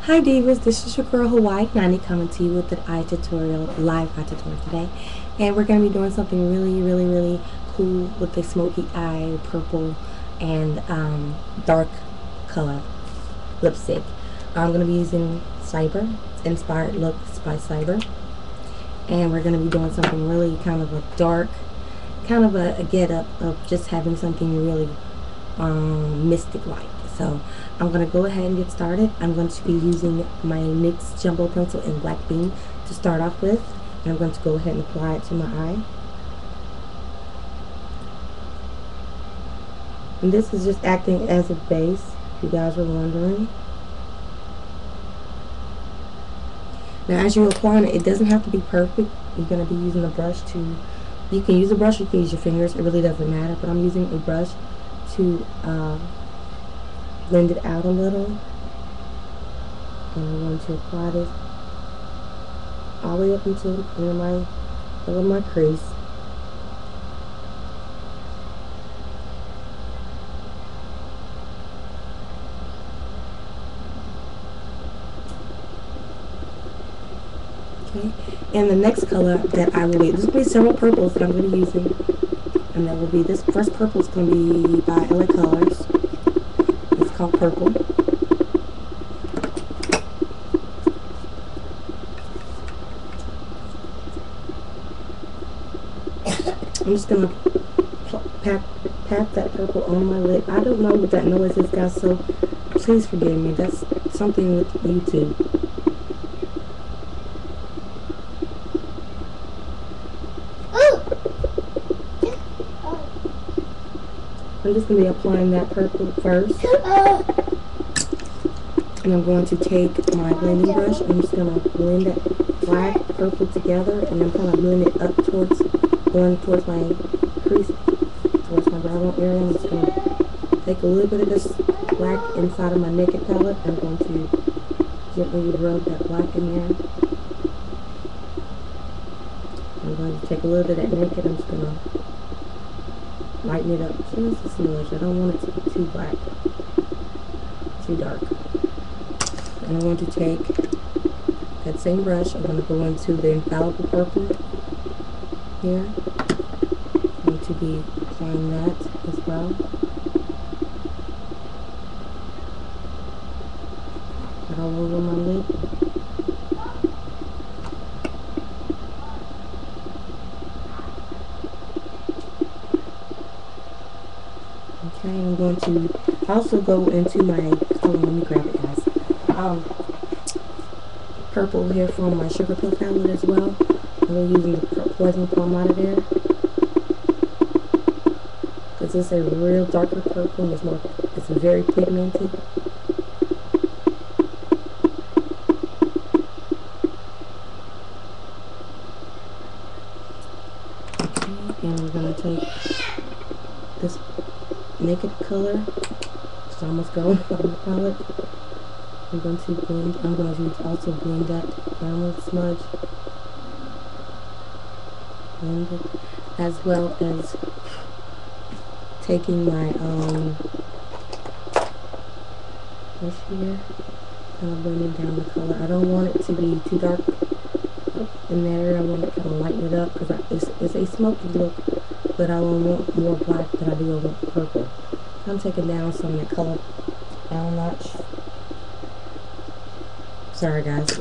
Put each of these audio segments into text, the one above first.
Hi Divas, this is your girl Hawaii 90 coming to you with an eye tutorial, live eye tutorial today. And we're going to be doing something really cool with the smoky eye, purple, and dark color lipstick. I'm going to be using Cyber, Inspired Looks by Cyber. And we're going to be doing something really kind of a dark, kind of a get up of just having something really mystic-like. So I'm going to go ahead and get started. I'm going to be using my NYX Jumbo Pencil in Black Bean to start off with. And I'm going to go ahead and apply it to my eye. And this is just acting as a base, if you guys were wondering. Now as you're applying it, it doesn't have to be perfect. You're going to be using a brush to, you can use a brush, you can use your fingers, it really doesn't matter. But I'm using a brush to blend it out a little, and I'm going to apply this all the way up into my crease. Okay, and the next color that I will be, there's going to be several purples that I'm going to be using, and that will be, this first purple is going to be by LA Colors. It's called Purple. I'm just going to pat that purple on my lip. I don't know what that noise is, guys, so please forgive me. That's something with YouTube. I'm just going to be applying that purple first. And I'm going to take my blending brush. I'm just going to blend that black, purple together. And I'm kind of blend it up towards, going towards my crease, towards my brow bone area. I'm just going to take a little bit of this black inside of my Naked palette. I'm going to gently rub that black in there. I'm going to take a little bit of that Naked. I'm just going to lighten it up just a smidge. I don't want it to be too black, too dark. And I'm going to take that same brush. I'm going to go into the Infallible Purple here. I'm going to be applying that as well. All over my lip. Okay, I'm going to also go into my, hold on, let me grab it, guys. Purple here from my Sugar Pill palette as well. I'm using the Poison Plum out of there, because it's a real darker purple. It's very pigmented. Okay, and I'm gonna take this Naked color. It's almost gone on the palette. I'm going to also blend that downward smudge. Blend it, as well as taking my brush here, kind of blending down the color. I don't want it to be too dark in that area. I want to kind of lighten it up, because it's a smoky look, but I don't want more black than I do over purple. So I'm taking down some of that color down a notch. Sorry guys.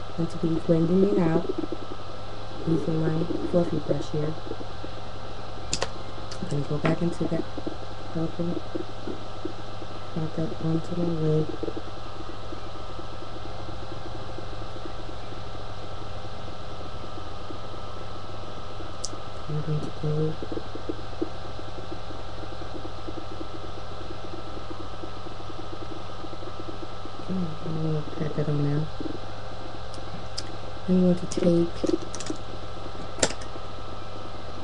I'm going to be blending it out using my fluffy brush here. I'm going to go back into that purple, add that onto my lid. I'm going to go I'm going to pat that on now. I'm going to take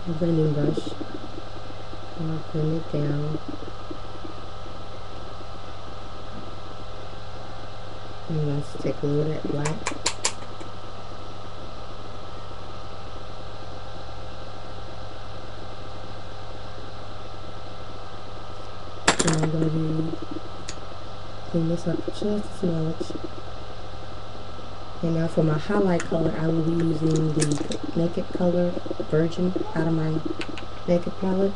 a blending brush and I'll blend it down. I'm going to take a little of that black. And I'm going to clean this up just a smudge. And now for my highlight color, I will be using the Naked Color Virgin out of my Naked palette.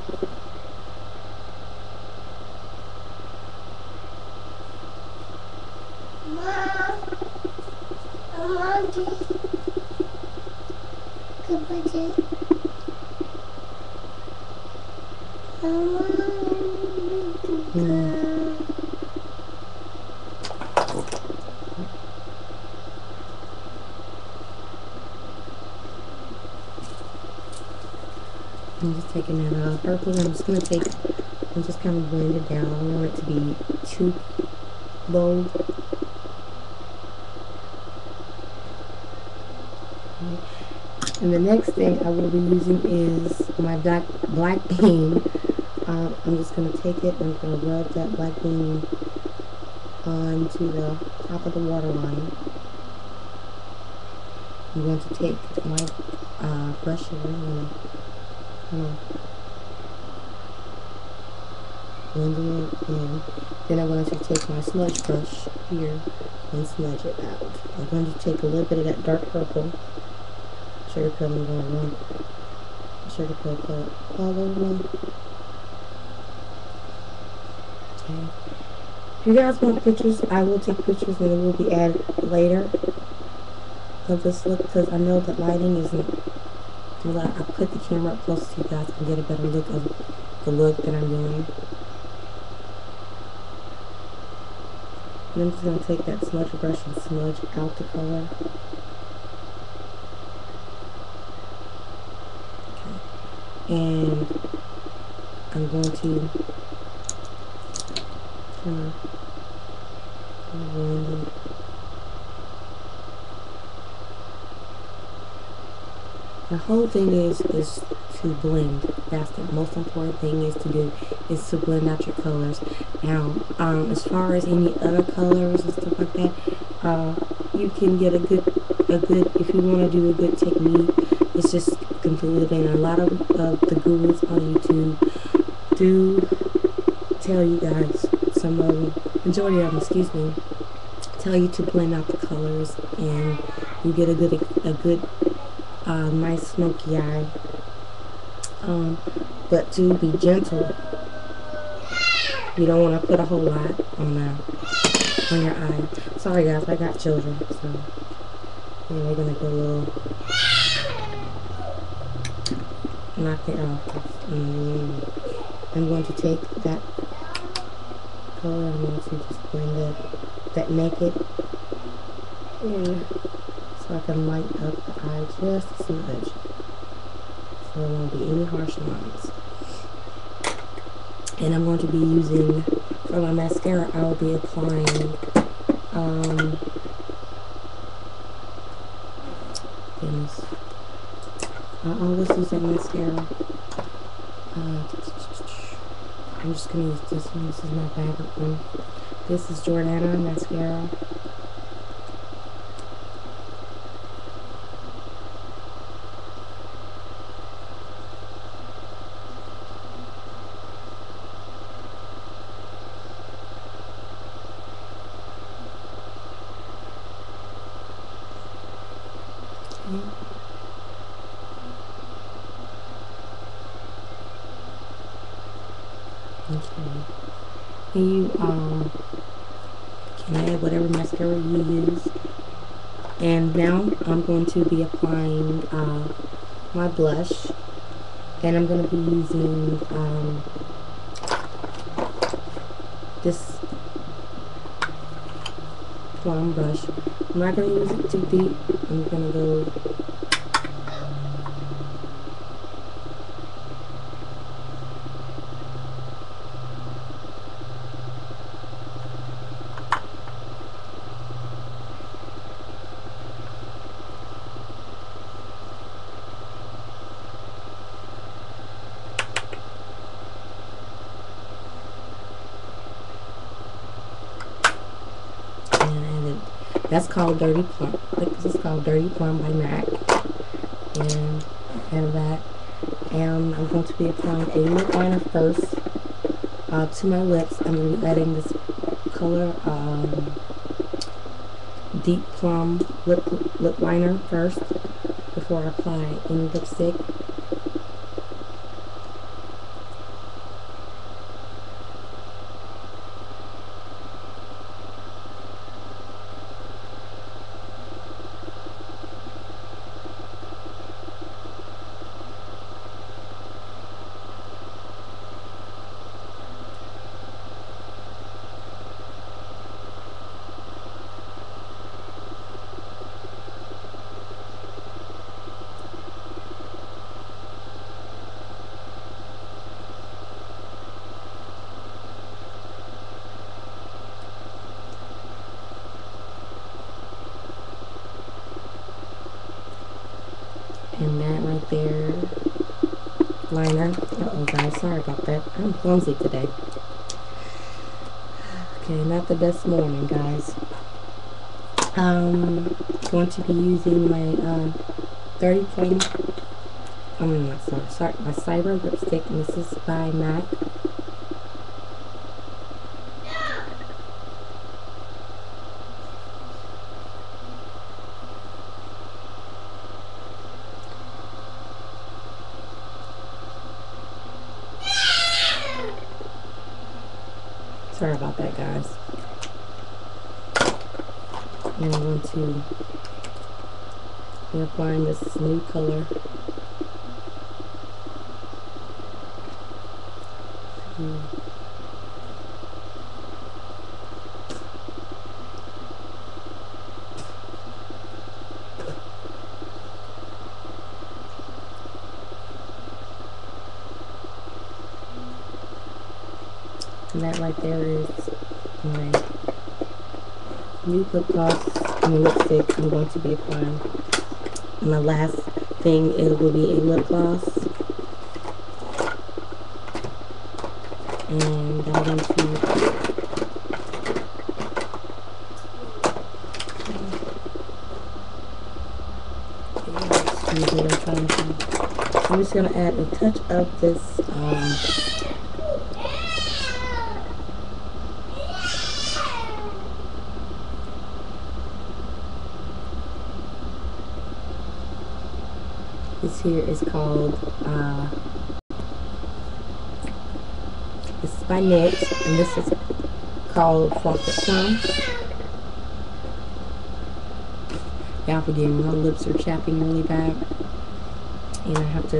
I'm just taking that purple. I'm just kind of blend it down. I don't want it to be too bold. Okay. And the next thing I will be using is my black bean. I'm just going to take it and I'm going to rub that black bean onto the top of the waterline. I'm going to take my brush here and blending it in. Then I'm going to take my smudge brush here and smudge it out. I'm going to take a little bit of that dark purple sugar pill. I'm going to run sugar pill all over me. Okay. If you guys want pictures, I will take pictures and it will be added later of this look, because I know that lighting isn't. I put the camera up close so you guys can get a better look of the look that I'm doing. And I'm just going to take that smudge brush and smudge out the color. Okay. And I'm going to kind of blend it. The whole thing is to blend. That's the most important thing is to blend out your colors. Now, as far as any other colors and stuff like that, you can get a good, if you want to do a good technique, it's just completely blend. A lot of the gurus on YouTube do tell you guys, some of them, majority of them, excuse me, tell you to blend out the colors, and you get a good nice smoky eye. But to be gentle, you don't want to put a whole lot on your eye. Sorry guys, I got children, so they're gonna get a little knock it off. I'm going to take that color. I'm going to just blend that Naked in, so I can light up the eye just a smidge. So there won't be any harsh lines. And I'm going to be using, for my mascara, I will be applying, goodness, I always use that mascara. I'm just going to use this one. This is my favorite one. This is Jordana mascara. Okay. And you can add whatever mascara you use. And now I'm going to be applying my blush, and I'm going to be using this plum brush. I'm not going to use it too deep. I'm going to go that's called Dirty Plum. This is called Dirty Plum by MAC. And add that. And I'm going to be applying a lip liner first to my lips. I'm going to be adding this color Deep Plum lip liner first before I apply any lipstick. And that right there, liner. Uh-oh guys, sorry about that. I'm clumsy today. Okay, not the best morning, guys. Going to be using my 30 Flame, sorry, my Cyber lipstick, and this is by MAC. Sorry about that, guys. And I'm going to be applying this new color. And that right there is my new lip gloss and lipstick I'm going to be applying. And the last thing, it will be a lip gloss. And I'm going to I'm just going to add a touch of this this here is called this is by NYX, and this is called Frosted Plum. Y'all forgive me, my lips are chapping really bad, and I have to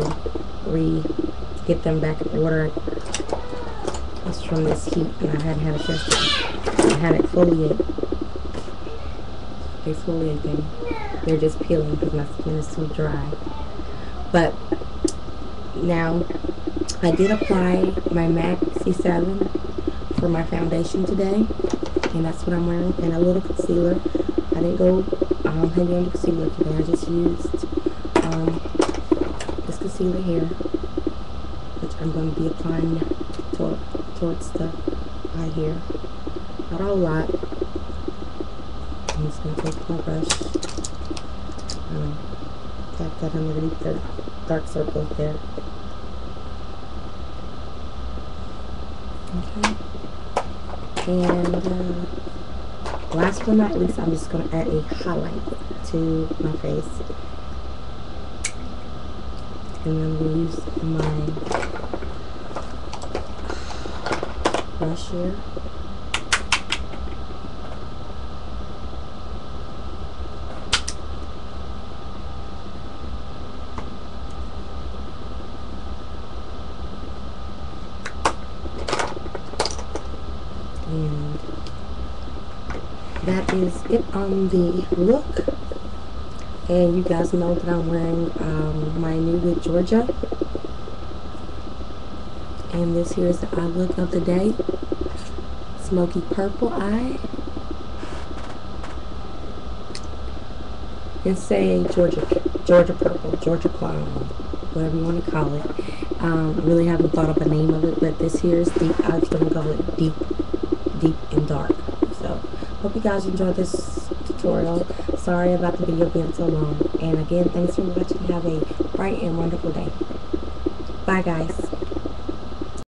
get them back in order. It's from this heat, and I hadn't had a chance to, I had exfoliate them. They're just peeling because my skin is too dry. But now I did apply my MAC C7 for my foundation today, and that's what I'm wearing, and a little concealer. I didn't go heavy on the concealer today. I just used this concealer here, which I'm going to be applying towards the eye here. Not a whole lot. I'm just going to take my brush, tap that underneath the dark circle there. Okay. And last but not least, I'm just going to add a highlight to my face. And I'm going to use my brush here. And that is it on the look. And you guys know that I'm wearing my new With Georgia. And this here is the eye look of the day. Smoky purple eye. And say Georgia purple, Georgia plum, whatever you want to call it. I really haven't thought up a name of it, but this here is deep. I was going to call it deep and dark. So hope you guys enjoyed this tutorial. Sorry about the video being so long. And again, thanks for watching. Have a bright and wonderful day. Bye guys.